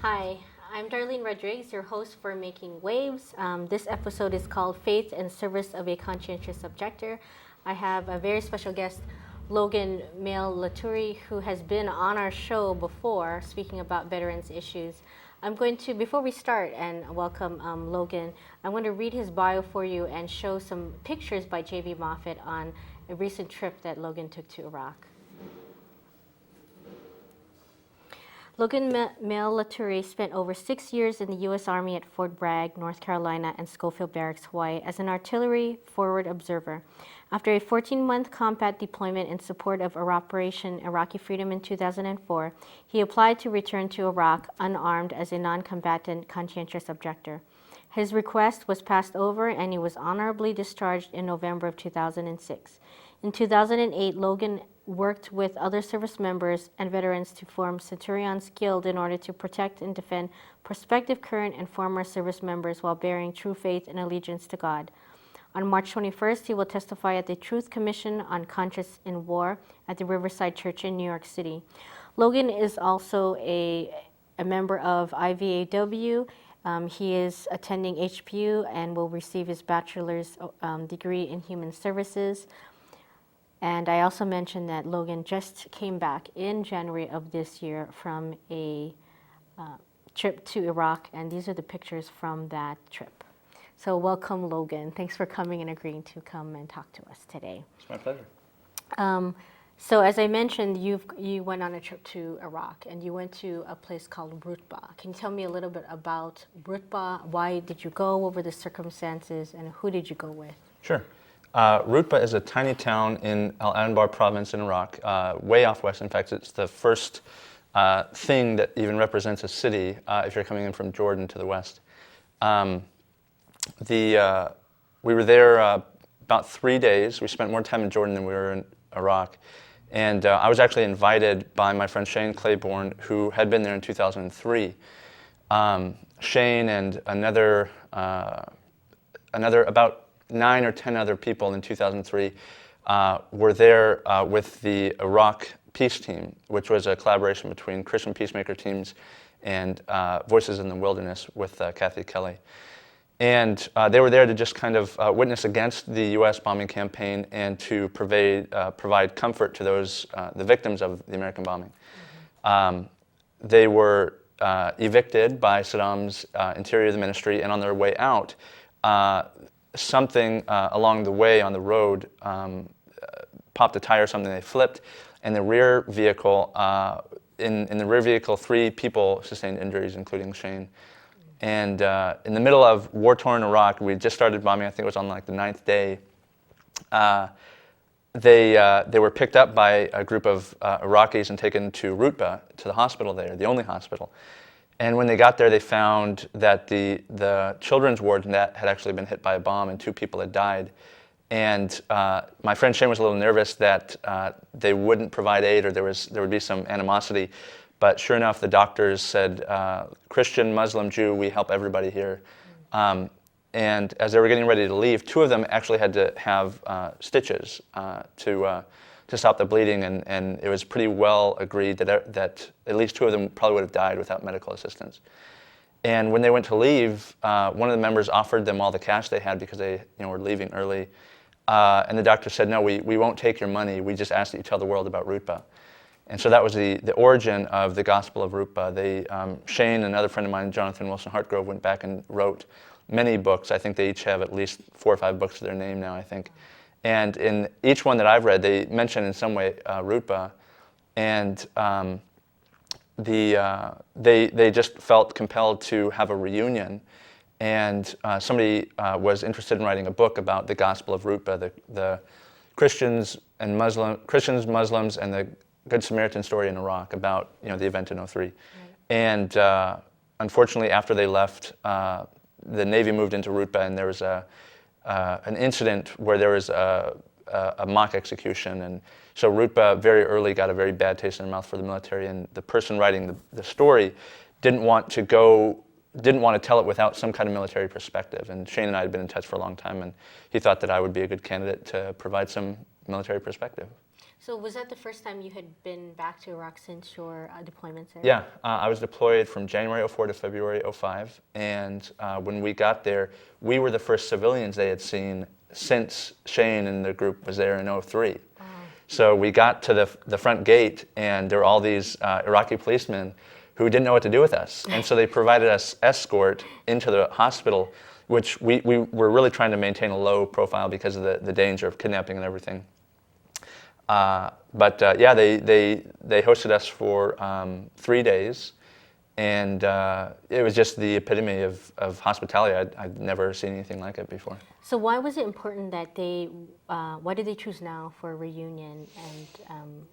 Hi, I'm Darlene Rodriguez, your host for Making Waves. This episode is called Faith and Service of a Conscientious Objector. I have a very special guest, Logan Mail-Laturi, who has been on our show before speaking about veterans issues. Before we start and welcome Logan, I'm going to read his bio for you and show some pictures by J.B. Moffett on a recent trip that Logan took to Iraq. Logan Mail-Laturi spent over 6 years in the U.S. Army at Fort Bragg, North Carolina, and Schofield Barracks, Hawaii, as an artillery forward observer. After a 14-month combat deployment in support of Operation Iraqi Freedom in 2004, he applied to return to Iraq unarmed as a non-combatant conscientious objector. His request was passed over, and he was honorably discharged in November of 2006. In 2008, Logan worked with other service members and veterans to form Centurions Guild in order to protect and defend prospective, current, and former service members while bearing true faith and allegiance to God. On March 21st, he will testify at the Truth Commission on Conscience in War at the Riverside Church in New York City. Logan is also a member of IVAW. He is attending HPU and will receive his bachelor's degree in human services. And I also mentioned that Logan just came back in January of this year from a trip to Iraq, and these are the pictures from that trip. So welcome, Logan. Thanks for coming and agreeing to come and talk to us today. It's my pleasure. So as I mentioned, you went on a trip to Iraq, and you went to a place called Rutba. Can you tell me a little bit about Rutba? Why did you go? What were the circumstances, and who did you go with? Sure. Rutba is a tiny town in Al Anbar province in Iraq, way off west. In fact, it's the first thing that even represents a city if you're coming in from Jordan to the west. We were there about 3 days. We spent more time in Jordan than we were in Iraq. And I was actually invited by my friend Shane Claiborne, who had been there in 2003. Shane and another about 9 or 10 other people in 2003 were there with the Iraq Peace Team, which was a collaboration between Christian peacemaker teams and Voices in the Wilderness with Kathy Kelly. And they were there to just kind of witness against the U.S. bombing campaign and to provide comfort to those the victims of the American bombing. Mm-hmm. They were evicted by Saddam's Interior Ministry, and on their way out, something along the way on the road popped a tire or something. They flipped, and the rear vehicle, in the rear vehicle, 3 people sustained injuries, including Shane. And in the middle of war-torn Iraq, we just started bombing. I think it was on like the 9th day. They were picked up by a group of Iraqis and taken to Rutba, to the hospital there, the only hospital. And when they got there, they found that the children's ward had actually been hit by a bomb and 2 people had died. And my friend Shane was a little nervous that they wouldn't provide aid, or there would be some animosity. But sure enough, the doctors said, Christian, Muslim, Jew, we help everybody here. And as they were getting ready to leave, 2 of them actually had to have stitches to stop the bleeding, and it was pretty well agreed that at least 2 of them probably would have died without medical assistance. And when they went to leave, one of the members offered them all the cash they had because they were leaving early. And the doctor said, no, we won't take your money. We just ask that you tell the world about Rutba. And so that was the origin of the Gospel of Rutba. Shane and another friend of mine, Jonathan Wilson Hartgrove, went back and wrote many books. I think they each have at least 4 or 5 books to their name now, I think. And in each one that I've read, they mention in some way Rutba. And they just felt compelled to have a reunion. And somebody was interested in writing a book about the Gospel of Rutba, the Christians, Muslims, and the Good Samaritan story in Iraq about the event in '03. Right. And unfortunately, after they left, the Navy moved into Rutba, and there was an incident where there was a mock execution, and so Rutba very early got a very bad taste in their mouth for the military, and the person writing the story didn't want to tell it without some kind of military perspective. And Shane and I had been in touch for a long time, and he thought that I would be a good candidate to provide some military perspective. So was that the first time you had been back to Iraq since your deployments there? Yeah, I was deployed from January '04 to February '05, and when we got there, we were the first civilians they had seen since Shane and the group was there in '03. Wow. So we got to the front gate, and there were all these Iraqi policemen who didn't know what to do with us, and so they provided us escort into the hospital, which we were really trying to maintain a low profile because of the danger of kidnapping and everything. But yeah, they hosted us for 3 days, and it was just the epitome of hospitality. I'd never seen anything like it before. So why was it important that why did they choose now for a reunion? And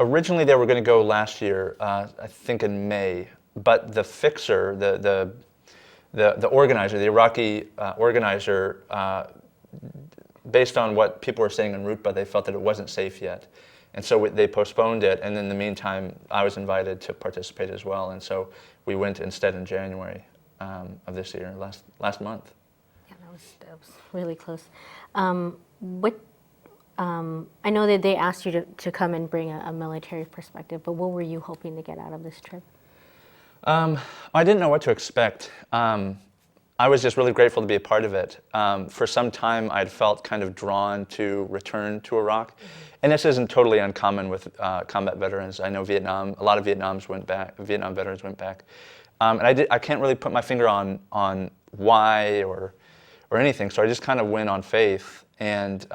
Originally, they were going to go last year, I think in May, but the fixer, the organizer, the Iraqi organizer, based on what people were saying in Rutba, they felt that it wasn't safe yet. And so they postponed it, and in the meantime, I was invited to participate as well. And so we went instead in January of this year, last month. yeah, that was really close. I know that they asked you to come and bring a military perspective, but what were you hoping to get out of this trip? I didn't know what to expect. I was just really grateful to be a part of it. For some time, I'd felt kind of drawn to return to Iraq. Mm-hmm. And this isn't totally uncommon with combat veterans. I know a lot of Vietnam veterans went back. And I can't really put my finger on why or anything, so I just kind of went on faith. And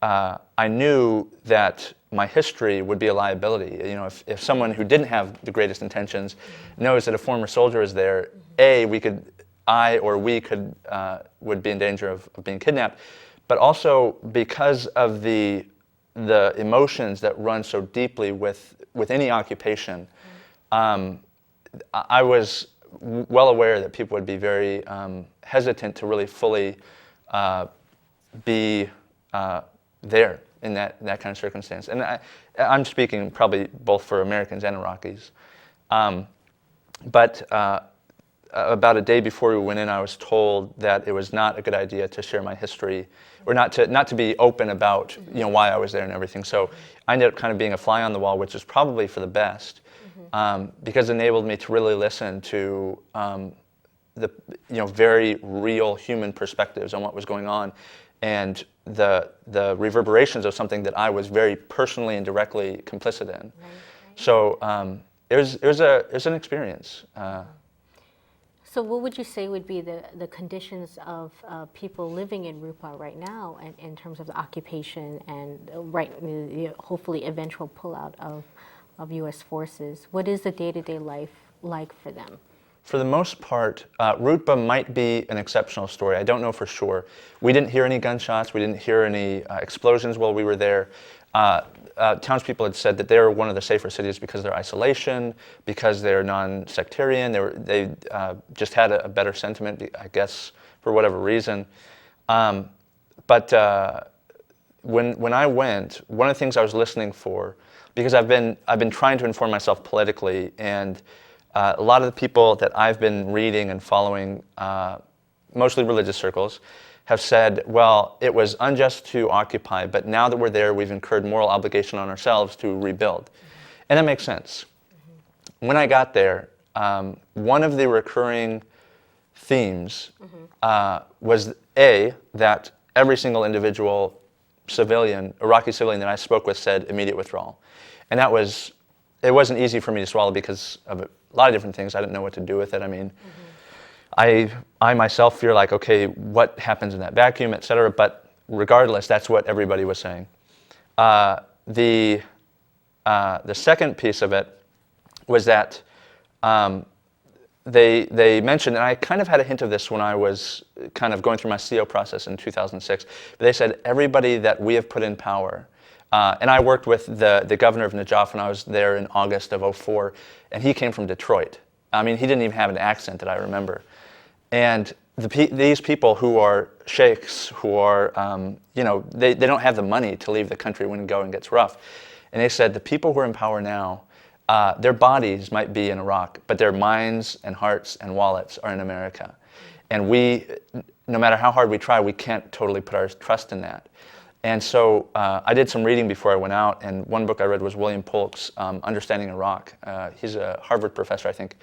I knew that my history would be a liability. You know, if someone who didn't have the greatest intentions knows that a former soldier is there, we would be in danger of being kidnapped. But also because of the emotions that run so deeply with any occupation, I was well aware that people would be very hesitant to really fully be there in that kind of circumstance. And I'm speaking probably both for Americans and Iraqis. But about a day before we went in, I was told that it was not a good idea to share my history, or not to be open about why I was there and everything. So I ended up kind of being a fly on the wall, which is probably for the best, because it enabled me to really listen to the very real human perspectives on what was going on, and the reverberations of something that I was very personally and directly complicit in. Right. So it was an experience. So what would you say would be the conditions of people living in Rupa right now, and in terms of the occupation and hopefully eventual pullout of U.S. forces? What is the day-to-day life like for them? For the most part, Rutba might be an exceptional story. I don't know for sure. We didn't hear any gunshots. We didn't hear any explosions while we were there. Townspeople had said that they were one of the safer cities because of their isolation, because they're non-sectarian. They just had a better sentiment, I guess, for whatever reason. But when I went, one of the things I was listening for, because I've been trying to inform myself politically, and a lot of the people that I've been reading and following, mostly religious circles, have said, well, it was unjust to occupy, but now that we're there, we've incurred moral obligation on ourselves to rebuild. And that makes sense. When I got there, one of the recurring themes was that every single individual Iraqi civilian that I spoke with said immediate withdrawal. And it wasn't easy for me to swallow because of a lot of different things. I didn't know what to do with it. I mean, I myself feel like, okay, what happens in that vacuum, et cetera, but regardless, that's what everybody was saying. The second piece of it was that they mentioned, and I kind of had a hint of this when I was kind of going through my CO process in 2006, but they said everybody that we have put in power, and I worked with the governor of Najaf when I was there in August of '04, and he came from Detroit. I mean, he didn't even have an accent that I remember. And these people who are sheikhs, who are, they don't have the money to leave the country when going gets rough. And they said the people who are in power now, their bodies might be in Iraq, but their minds and hearts and wallets are in America. And we, no matter how hard we try, we can't totally put our trust in that. And so I did some reading before I went out, and one book I read was William Polk's Understanding Iraq. He's a Harvard professor, I think.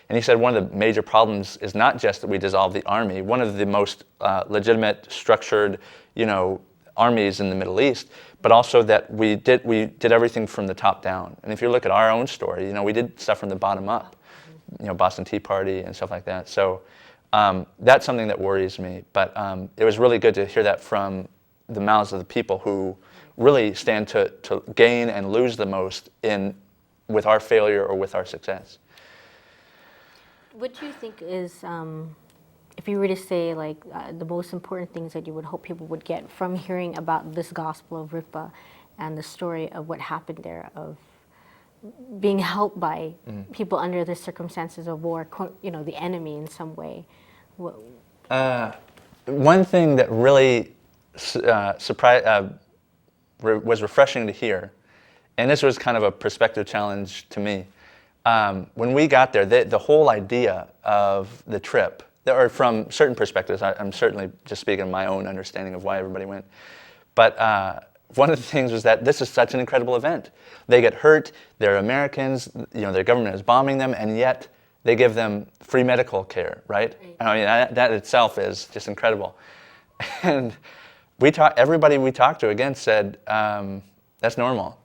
And he said one of the major problems is not just that we dissolved the army. One of the most legitimate, structured, armies in the Middle East, but also that we did everything from the top down. And if you look at our own story, we did stuff from the bottom up. Boston Tea Party and stuff like that. So that's something that worries me. But it was really good to hear that from the mouths of the people who really stand to gain and lose the most with our failure or with our success. What do you think is, if you were to say, the most important things that you would hope people would get from hearing about this Gospel of Rutbah and the story of what happened there, of being helped by people under the circumstances of war, the enemy in some way? One thing that really was refreshing to hear, and this was kind of a perspective challenge to me. When we got there, the whole idea of the trip, or from certain perspectives, I'm certainly just speaking of my own understanding of why everybody went, but one of the things was that this is such an incredible event. They get hurt, they're Americans, their government is bombing them, and yet they give them free medical care, right? I mean, that itself is just incredible. And everybody we talked to, again, said, that's normal.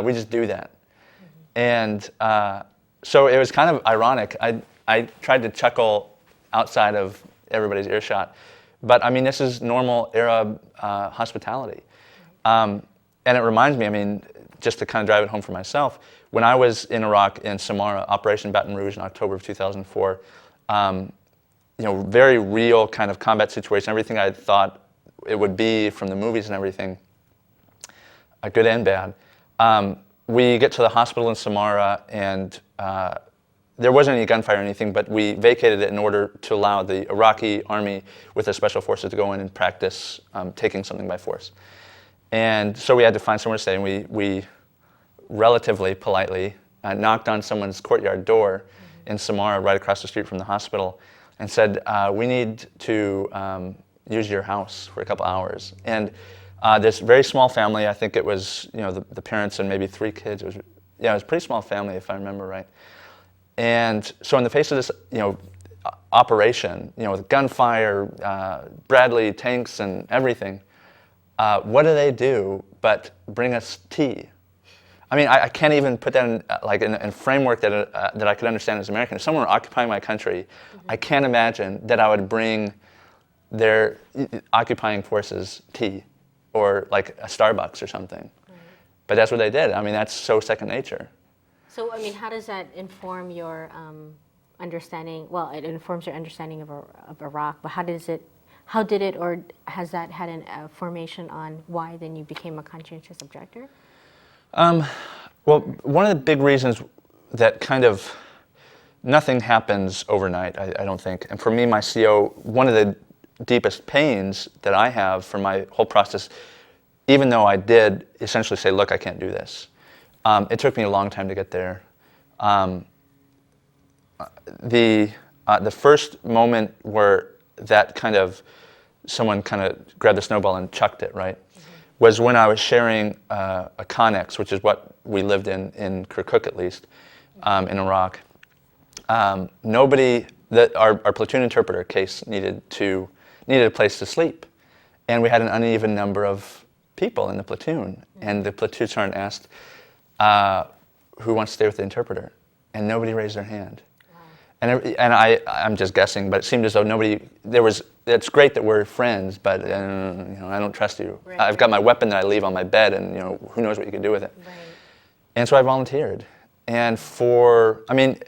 We just do that. And so it was kind of ironic. I tried to chuckle outside of everybody's earshot. But I mean, this is normal Arab hospitality. And it reminds me, just to kind of drive it home for myself, when I was in Iraq in Samarra, Operation Baton Rouge in October of 2004, very real kind of combat situation, everything I thought it would be from the movies and everything, good and bad. We get to the hospital in Samarra, and there wasn't any gunfire or anything, but we vacated it in order to allow the Iraqi army with the special forces to go in and practice taking something by force. And so we had to find somewhere to stay, and we relatively politely knocked on someone's courtyard door in Samarra, right across the street from the hospital, and said, we need to use your house for a couple hours. And this very small family, I think it was the parents and maybe 3 kids. It was a pretty small family, if I remember right. And so in the face of this operation, with gunfire, Bradley tanks and everything, what do they do but bring us tea? I can't even put that in in framework that I could understand as an American. If someone were occupying my country, I can't imagine that I would bring their occupying forces tea or like a Starbucks or something. But that's what they did. That's so second nature. So, how does that inform your understanding? Well, it informs your understanding of Iraq, but how did it, or has that had a formation on why then you became a conscientious objector? Well, one of the big reasons that kind of nothing happens overnight, I don't think. And for me, my CO, one of the deepest pains that I have for my whole process, even though I did essentially say, look, I can't do this, it took me a long time to get there. The first moment where that kind of, someone kind of grabbed a snowball and chucked it, right, was when I was sharing a Connex, which is what we lived in Kirkuk at least, in Iraq. Our platoon interpreter, Case, needed a place to sleep. And we had an uneven number of people in the platoon. And the platoon sergeant asked, who wants to stay with the interpreter? And nobody raised their hand. Wow. And I'm just guessing, but it seemed as though it's great that we're friends, but I don't trust you. Right. I've got my weapon that I leave on my bed, and who knows what you can do with it. Right. And so I volunteered. And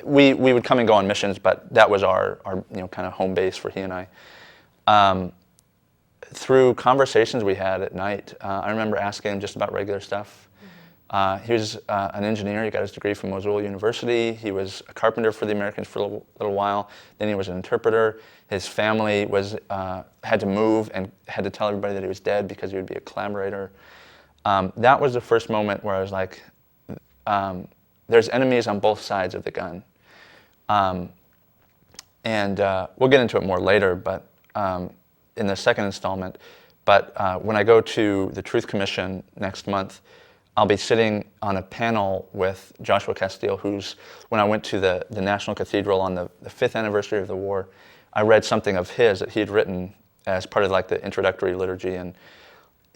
we would come and go on missions, but that was our kind of home base for he and I. Through conversations we had at night, I remember asking him just about regular stuff. He was an engineer. He got his degree from Mosul University. He was a carpenter for the Americans for a little while. Then he was an interpreter. His family had to move and had to tell everybody that he was dead because he would be a collaborator. That was the first moment where I was like, there's enemies on both sides of the gun. And we'll get into it more later, but in the second installment, But when I go to the Truth Commission next month, I'll be sitting on a panel with Joshua Castile, who's, when I went to the National Cathedral on the 5th anniversary of the war, I read something of his that he had written as part of like the introductory liturgy. And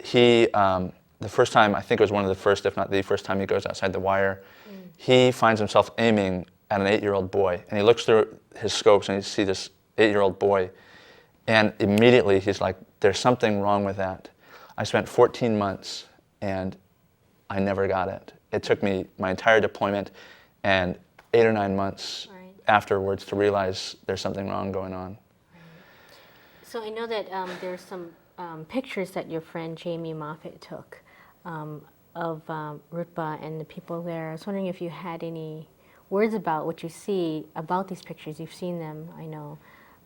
he, the first time, I think it was one of the first, if not the first time he goes outside the wire, he finds himself aiming at an 8-year-old boy. And he looks through his scopes and he sees this 8-year-old boy. And immediately he's like, there's something wrong with that. I spent 14 months and I never got it. It took me my entire deployment and 8 or 9 months afterwards to realize there's something wrong going on. So I know that there's some pictures that your friend Jamie Moffat took of Rutba and the people there. I was wondering if you had any words about what you see about these pictures. You've seen them, I know.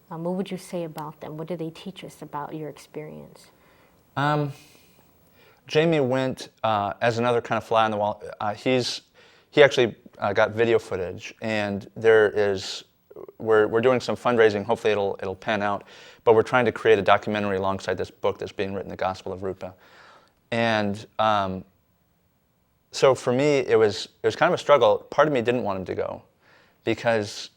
What would you say about them? What do they teach us about your experience? Jamie went as another kind of fly on the wall. He actually got video footage, and we're doing some fundraising. Hopefully it'll pan out. But we're trying to create a documentary alongside this book that's being written, The Gospel of Rutba. And so for me, it was kind of a struggle. Part of me didn't want him to go, because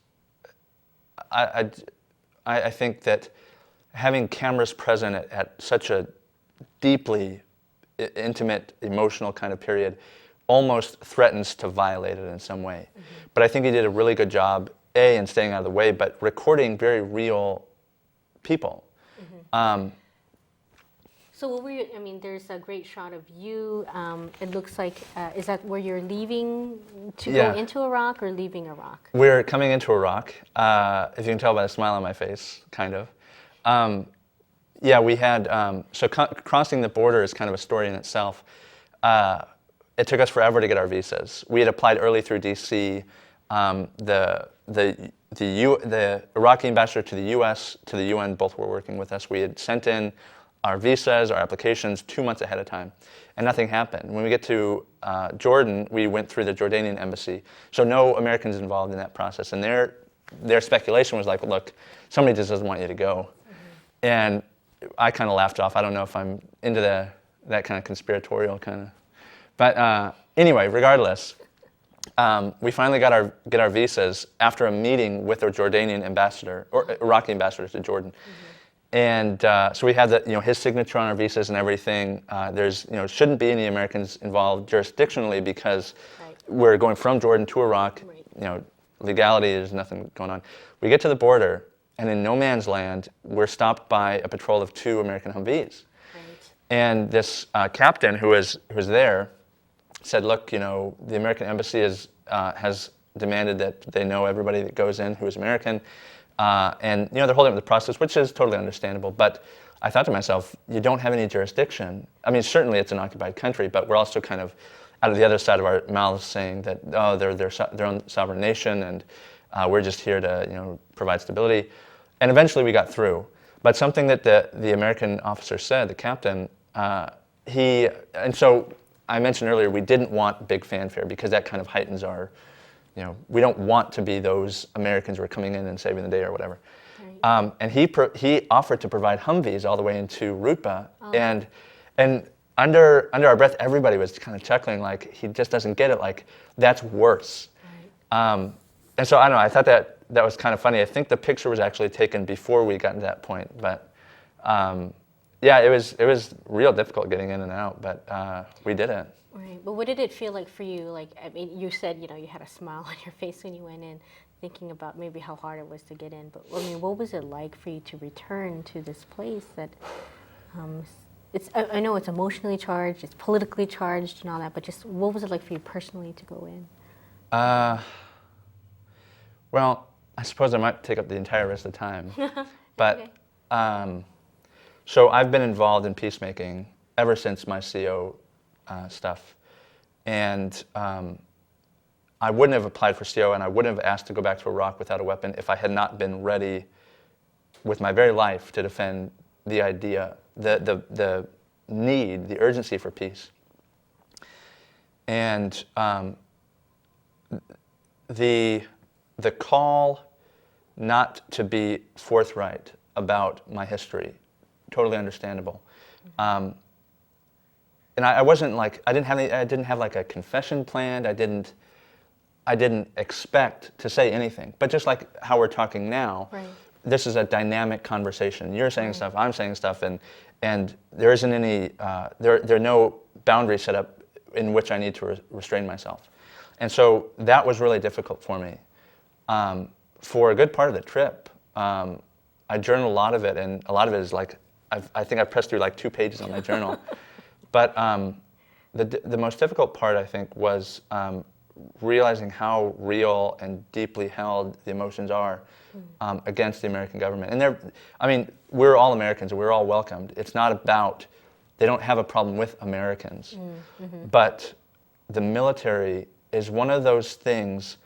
I think that having cameras present at such a deeply intimate, emotional kind of period almost threatens to violate it in some way. Mm-hmm. But I think he did a really good job, A, in staying out of the way, but recording very real people. Mm-hmm. So what were you, I mean, there's a great shot of you. It looks like, is that where you're leaving to go into Iraq or leaving Iraq? We're coming into Iraq, if you can tell by the smile on my face, kind of. Yeah, we had, so crossing the border is kind of a story in itself. It took us forever to get our visas. We had applied early through DC. The Iraqi ambassador to the US, to the UN, both were working with us. We had sent in our visas, our applications 2 months ahead of time, and nothing happened. When we get to Jordan, we went through the Jordanian embassy. So no Americans involved in that process. And their speculation was like, look, somebody just doesn't want you to go. Mm-hmm. And I kind of laughed off. I don't know if I'm into that kind of conspiratorial kind of. But anyway, regardless, we finally get our visas after a meeting with our Jordanian ambassador, or Iraqi ambassador to Jordan. Mm-hmm. And so we had his signature on our visas and everything. There's shouldn't be any Americans involved jurisdictionally because we're going from Jordan to Iraq. Right. Legality, there's nothing going on. We get to the border, and in no man's land, we're stopped by a patrol of 2 American Humvees. Right. And this captain who was there said, look, the American embassy has demanded that they know everybody that goes in who is American. And they're holding up the process, which is totally understandable. But I thought to myself, you don't have any jurisdiction. I mean, certainly it's an occupied country, but we're also kind of out of the other side of our mouths saying that, they're their own sovereign nation, and we're just here to provide stability. And eventually we got through. But something that the American officer said, the captain, and so I mentioned earlier, we didn't want big fanfare because that kind of heightens our, we don't want to be those Americans who are coming in and saving the day or whatever. Right. And he offered to provide Humvees all the way into Rutba. Oh. And under our breath, everybody was kind of chuckling, like, he just doesn't get it, like, that's worse. Right. And so I don't know, I thought that was kind of funny. I think the picture was actually taken before we got to that point, but yeah, it was real difficult getting in and out, but we did it. Right, but what did it feel like for you? Like, I mean, you said, you had a smile on your face when you went in, thinking about maybe how hard it was to get in, but I mean, what was it like for you to return to this place that, I know it's emotionally charged, it's politically charged and all that, but just what was it like for you personally to go in? Well, I suppose I might take up the entire rest of the time, but okay. So I've been involved in peacemaking ever since my CO stuff, and I wouldn't have applied for CO, and I wouldn't have asked to go back to Iraq without a weapon if I had not been ready with my very life to defend the idea, the need, the urgency for peace. And the call not to be forthright about my history, totally understandable. And I wasn't like, I didn't have like a confession planned. I didn't expect to say anything. But just like how we're talking now, Right. this is a dynamic conversation. You're saying stuff, I'm saying stuff, and there isn't any, there are no boundaries set up in which I need to restrain myself. And so that was really difficult for me. For a good part of the trip, I journaled a lot of it, and a lot of it is like, I think I pressed through like 2 pages on my journal. But the most difficult part, I think, was realizing how real and deeply held the emotions are against the American government. And we're all Americans, and we're all welcomed. It's not about, they don't have a problem with Americans. But the military is one of those things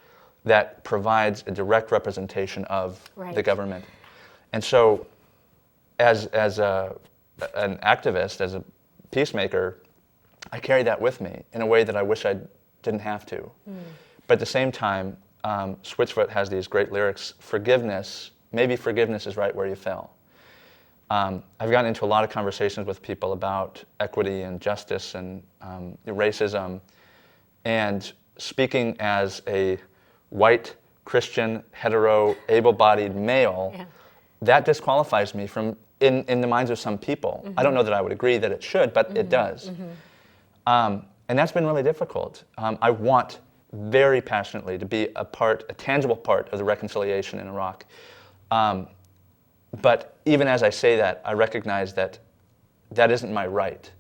that provides a direct representation of the government. And so as an activist, as a peacemaker, I carry that with me in a way that I wish I didn't have to. But at the same time, Switchfoot has these great lyrics, forgiveness, maybe forgiveness is right where you fell. I've gotten into a lot of conversations with people about equity and justice and racism, and speaking as a white, Christian, hetero, able-bodied male, that disqualifies me from, in the minds of some people. I don't know that I would agree that it should, but it does. And that's been really difficult. I want very passionately to be a tangible part of the reconciliation in Iraq. But even as I say that, I recognize that that isn't my right.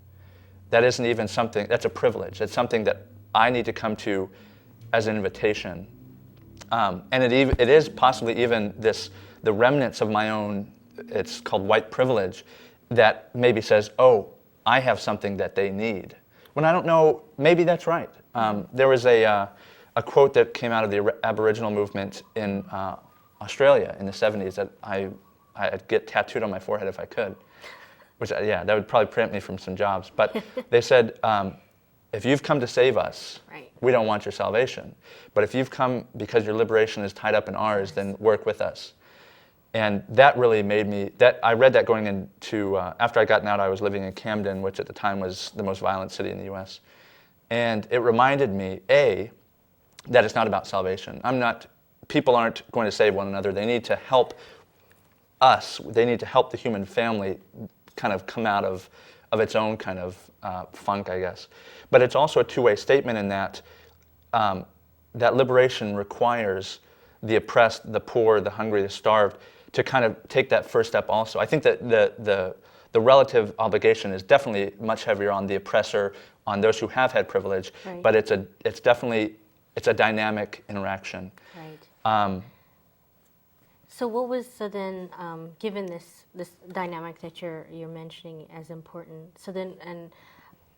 That isn't even something, that's a privilege. It's something that I need to come to as an invitation. And it is possibly even the remnants of my own, it's called white privilege, that maybe says, oh, I have something that they need. When I don't know, maybe that's right. There was a quote that came out of the Aboriginal movement in Australia in the 70s that I'd get tattooed on my forehead if I could, which, that would probably preempt me from some jobs. But they said, if you've come to save us, we don't want your salvation. But if you've come because your liberation is tied up in ours, then work with us. And that really made me, I read that going into, after I'd gotten out, I was living in Camden, which at the time was the most violent city in the US. And it reminded me, A, that it's not about salvation. People aren't going to save one another. They need to help us. They need to help the human family kind of come out of its own kind of funk, I guess. But it's also a two-way statement in that that liberation requires the oppressed, the poor, the hungry, the starved to kind of take that first step also. I think that the relative obligation is definitely much heavier on the oppressor, on those who have had privilege, but it's a dynamic interaction. Right. So what was then, given this dynamic that you're mentioning as important,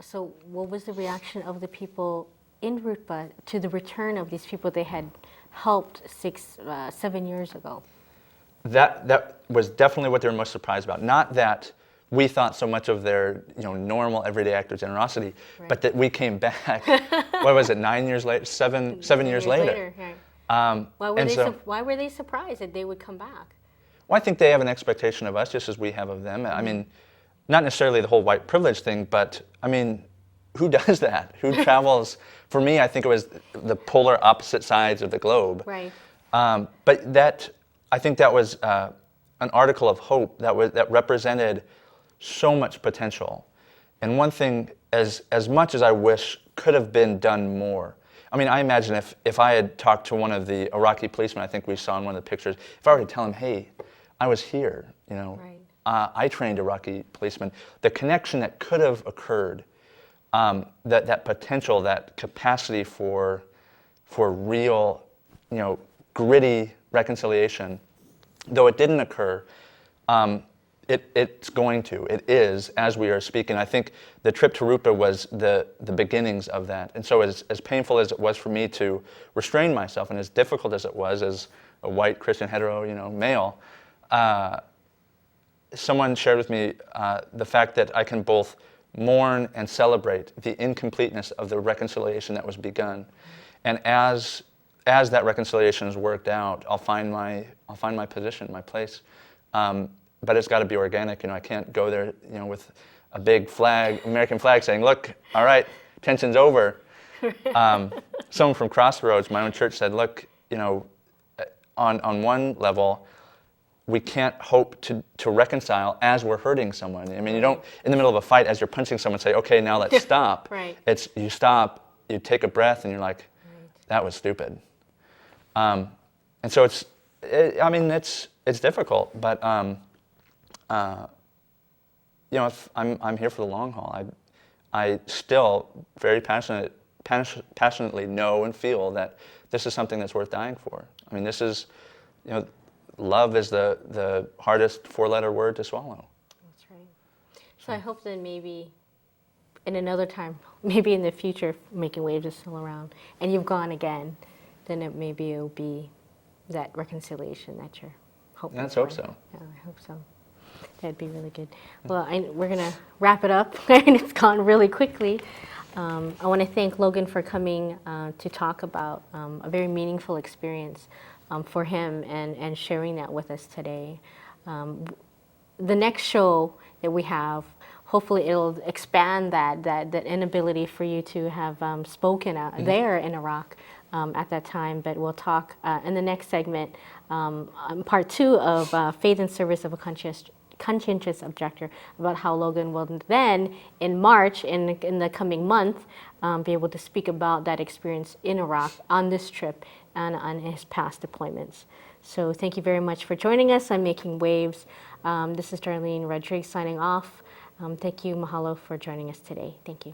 so what was the reaction of the people in Rutba to the return of these people they had helped 7 years ago? That was definitely what they were most surprised about. Not that we thought so much of their normal everyday act of generosity, but that we came back. What was it? 9 years later, seven years later. Why were they surprised that they would come back? Well, I think they have an expectation of us, just as we have of them. I mean, not necessarily the whole white privilege thing, but I mean, who does that? Who travels? For me, I think it was the polar opposite sides of the globe. Right. But I think that was an article of hope that represented so much potential. And one thing, as much as I wish could have been done more. I mean, I imagine if I had talked to one of the Iraqi policemen, I think we saw in one of the pictures, if I were to tell him, hey, I was here, I trained Iraqi policemen, the connection that could have occurred, that potential, that capacity for real, gritty reconciliation, though it didn't occur, it's going to. It is, as we are speaking. I think the trip to Rupa was the beginnings of that. And so as painful as it was for me to restrain myself, and as difficult as it was as a white Christian hetero, male, someone shared with me the fact that I can both mourn and celebrate the incompleteness of the reconciliation that was begun. And as that reconciliation is worked out, I'll find my position, my place. But it's got to be organic. I can't go there, with a big flag, American flag, saying, "Look, all right, tension's over." Someone from Crossroads, my own church, said, "Look, you know, on one level, we can't hope to reconcile as we're hurting someone. I mean, you don't, in the middle of a fight, as you're punching someone, say, okay, now let's stop." Right. It's, you stop, you take a breath, and you're like, that was stupid. And so I mean, it's difficult, but you know, I'm here for the long haul. I still very passionately know and feel that this is something that's worth dying for. I mean, this is, you know, love is the hardest four-letter word to swallow. That's right. So I hope that maybe in another time, maybe in the future, if Making Waves is still around, and you've gone again, then maybe it'll be that reconciliation that you're hoping Let's for. hope so. Yeah, I hope so. That'd be really good. Well, we're going to wrap it up, and it's gone really quickly. I want to thank Logan for coming to talk about a very meaningful experience for him and sharing that with us today. The next show that we have, hopefully it'll expand that inability for you to have spoken there in Iraq at that time. But we'll talk in the next segment, part 2 of Faith and Service of a Conscientious Objector, about how Logan will then, in March, in the coming month, be able to speak about that experience in Iraq on this trip and on his past deployments. So thank you very much for joining us on Making Waves. This is Darlene Rodriguez signing off. Thank you, mahalo, for joining us today. Thank you.